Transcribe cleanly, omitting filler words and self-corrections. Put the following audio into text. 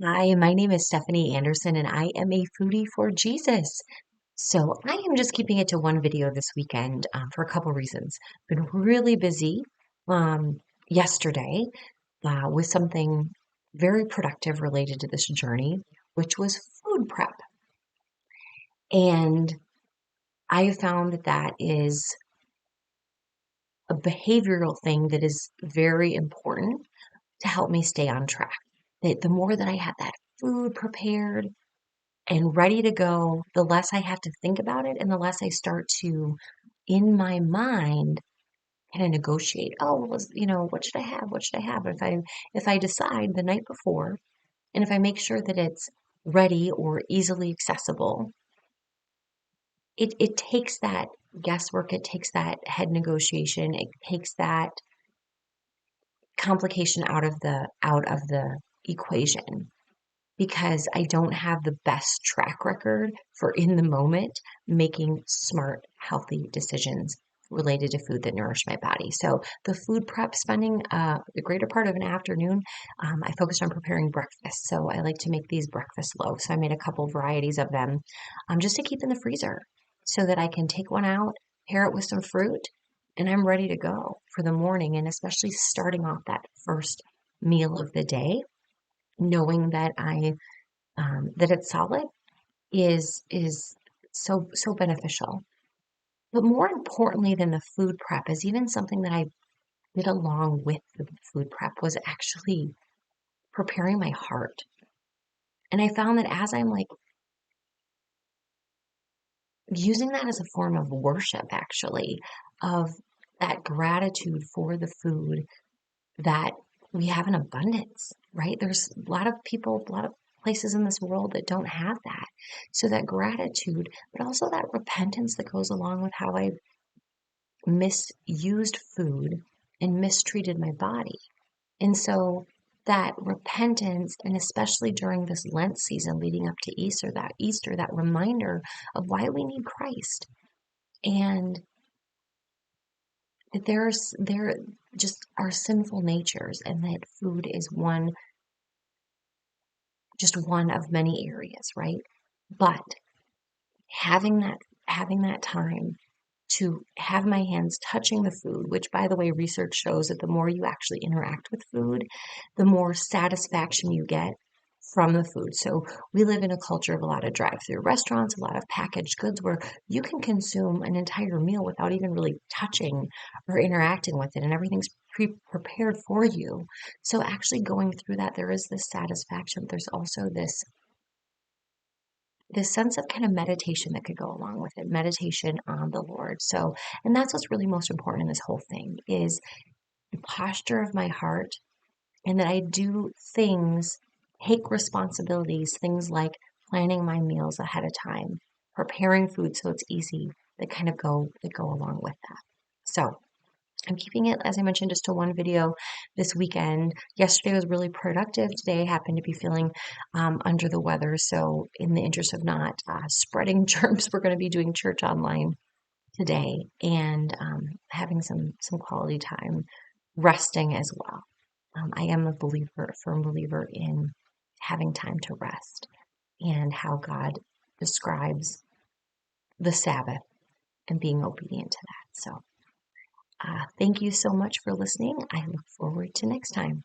Hi, my name is Stephanie Anderson, and I am a foodie for Jesus. So I am just keeping it to one video this weekend for a couple reasons. Been really busy um, yesterday with something very productive related to this journey, which was food prep. And I have found that that is a behavioral thing that is very important to help me stay on track. That the more that I have that food prepared, and ready to go, the less I have to think about it and the less I start to, in my mind, kind of negotiate. Oh, well, what should I have? What should I have? If I decide the night before and if I make sure that it's ready or easily accessible, it takes that guesswork, it takes that head negotiation, it takes that complication out of the equation because I don't have the best track record for in the moment making smart, healthy decisions related to food that nourish my body. So the food prep spending the greater part of an afternoon, I focused on preparing breakfast. So I like to make these breakfast loaves. So I made a couple varieties of them just to keep in the freezer so that I can take one out, pair it with some fruit, and I'm ready to go for the morning. And especially starting off that first meal of the day knowing that that it's solid is so beneficial. But more importantly than the food prep is even something that I did along with the food prep was actually preparing my heart. And I found that as I'm like using that as a form of worship, actually, of that gratitude for the food that we have in abundance, right? There's a lot of people, a lot of places in this world that don't have that. So that gratitude, but also that repentance that goes along with how I've misused food and mistreated my body. And so that repentance, and especially during this Lent season leading up to Easter, that reminder of why we need Christ. And that there just are sinful natures and that food is just one of many areas, right? But having that having that time to have my hands touching the food, which by the way, research shows that the more you actually interact with food, the more satisfaction you get from the food. So we live in a culture of a lot of drive-through restaurants, a lot of packaged goods where you can consume an entire meal without even really touching or interacting with it, and everything's pre-prepared for you. So actually going through that, there is this satisfaction. There's also this sense of kind of meditation that could go along with it, meditation on the Lord. So, and that's what's really most important in this whole thing is the posture of my heart and that I do things, take responsibilities, things like planning my meals ahead of time, preparing food so it's easy that go along with that. So I'm keeping it, as I mentioned, just to one video this weekend. Yesterday was really productive. Today I happen to be feeling under the weather. So, in the interest of not spreading germs, we're going to be doing church online today and having some quality time, resting as well. I am a firm believer in having time to rest and how God describes the Sabbath and being obedient to that. So, thank you so much for listening. I look forward to next time.